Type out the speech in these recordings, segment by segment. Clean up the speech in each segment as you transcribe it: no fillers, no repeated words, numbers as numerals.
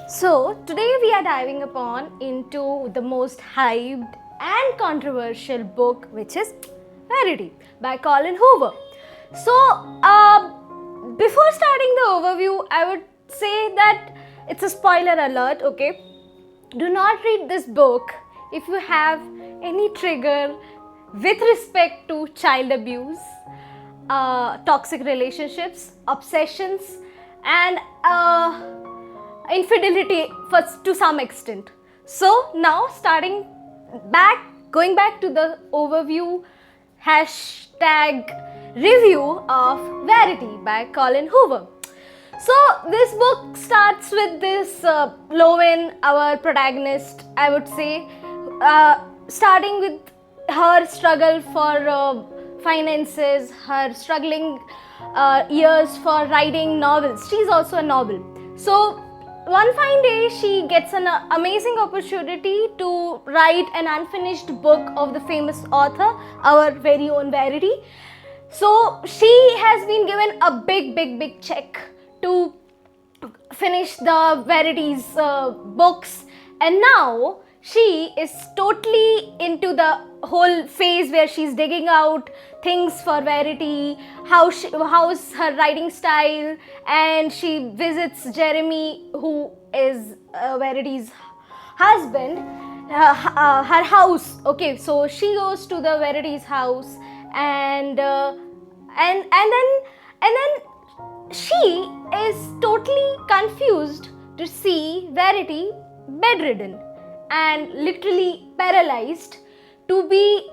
So today we are diving upon into the most hyped and controversial book, which is Verity by Colin Hoover. So before starting the overview, I would say that it's a spoiler alert, okay? Do not read this book if you have any trigger with respect to child abuse, toxic relationships, obsessions, and infidelity to some extent. So now going back to the overview # review of Verity by Colin Hoover. So this book starts with this Lowen, our protagonist, I would say, starting with her struggle for finances, her struggling years for writing novels. She's also a novel. So one fine day she gets an amazing opportunity to write an unfinished book of the famous author, our very own Verity. So she has been given a big check to finish the Verity's books, and now she is totally into the whole phase where she's digging out things for Verity, how's her writing style, and she visits Jeremy, who is Verity's husband, her house. Okay, so she goes to the Verity's house, and then she is totally confused to see Verity bedridden and literally paralyzed, to be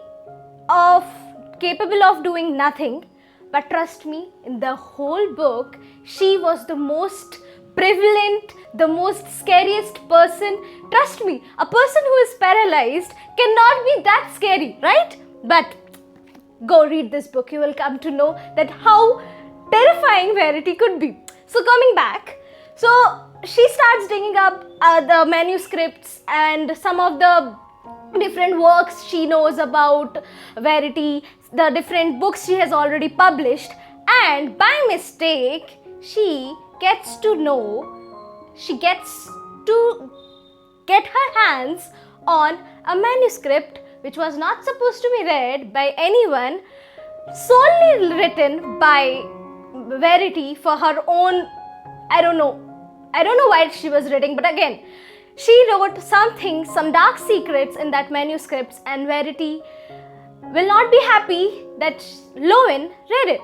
capable of doing nothing. But trust me, in the whole book, she was the most prevalent, the most scariest person. Trust me, a person who is paralyzed cannot be that scary, right? But go read this book, you will come to know that how terrifying Verity could be. So coming back, so she starts digging up the manuscripts and some of the different works she knows about Verity, the different books she has already published, and by mistake she gets to get her hands on a manuscript which was not supposed to be read by anyone, solely written by Verity for her own. I don't know why she was reading, but again, she wrote some dark secrets in that manuscripts, and Verity will not be happy that Lowen read it.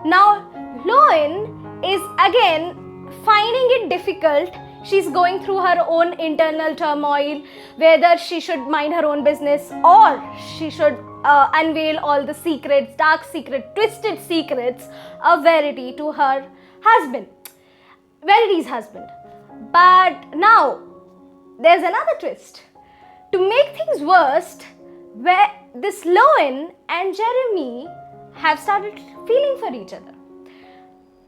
Now, Lowen is again finding it difficult. She's going through her own internal turmoil, whether she should mind her own business or she should unveil all the secrets, dark secrets, twisted secrets of Verity to her husband, Verity's husband. But now, there's another twist. To make things worse, where this Lowen and Jeremy have started feeling for each other.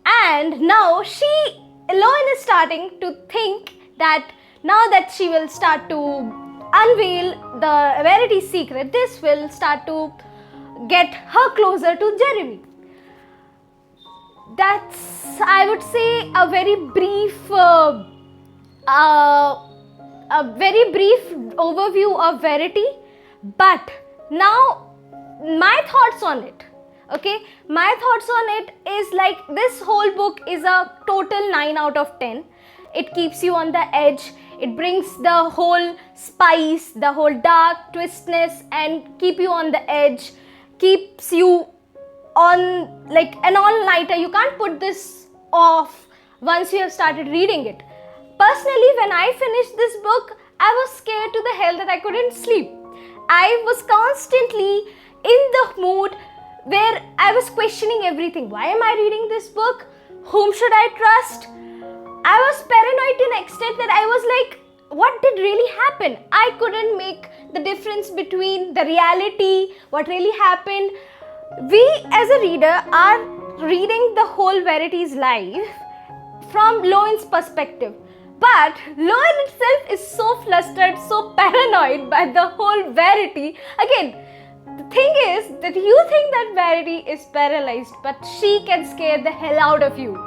And now Lowen is starting to think that now that she will start to unveil the Verity secret, this will start to get her closer to Jeremy. That's, I would say, a very brief overview of Verity. But now my thoughts on it. Okay, my thoughts on it is like, this whole book is a total 9 out of 10. It keeps you on the edge. It brings the whole spice, the whole dark twistness, and keep you on the edge. Keeps you on like an all-nighter. You can't put this off once you have started reading it. Personally, when I finished this book, I was scared to the hell that I couldn't sleep. I was constantly in the mood where I was questioning everything. Why am I reading this book? Whom should I trust? I was paranoid to an extent that I was like, what did really happen? I couldn't make the difference between the reality, what really happened. We as a reader are reading the whole Verity's life from Lowen's perspective. But Lowen itself is so flustered, so paranoid by the whole Verity. Again, the thing is that you think that Verity is paralyzed, but she can scare the hell out of you.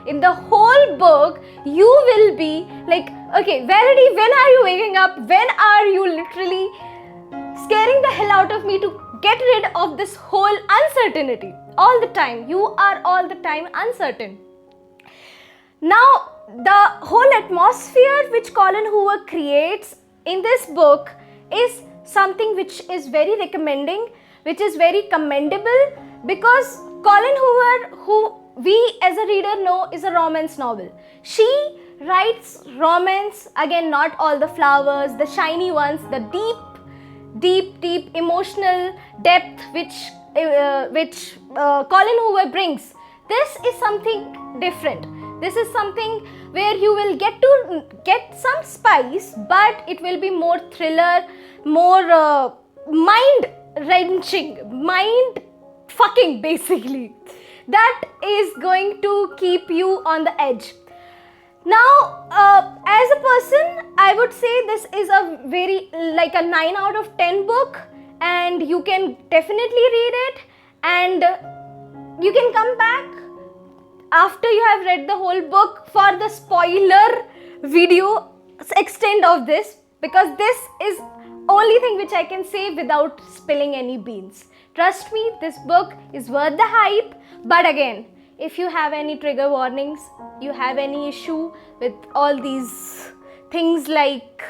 In the whole book, you will be like Okay, Verity, when are you waking up? When are you literally scaring the hell out of me to get rid of this whole uncertainty? All the time. You are all the time uncertain. Now, the whole atmosphere which Colin Hoover creates in this book is something which is very recommending, which is very commendable, because Colin Hoover, who we as a reader know is a romance novel. She writes romance, again not all the flowers, the shiny ones, the deep emotional depth which Colin Hoover brings. This is something different. This is something where you will get some spice, but it will be more thriller, more mind wrenching, mind fucking basically. That is going to keep you on the edge. Now, as a person, I would say this is a very like a 9 out of 10 book, and you can definitely read it, and you can come back after you have read the whole book for the spoiler video extent of this, because this is only thing which I can say without spilling any beans. Trust me, this book is worth the hype. But again, if you have any trigger warnings, you have any issue with all these things like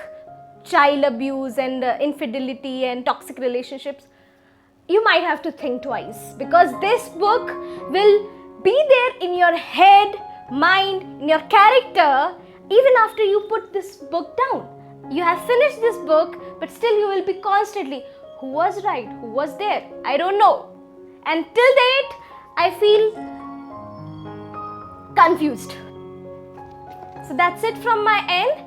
child abuse and infidelity and toxic relationships, you might have to think twice, because this book will be there in your head, mind, in your character, even after you put this book down. You have finished this book, but still you will be constantly, who was right, who was there, I don't know. And till date, I feel confused. So that's it from my end.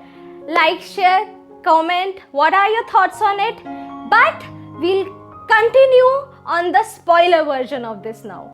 Like, share, comment, what are your thoughts on it? But we'll continue on the spoiler version of this now.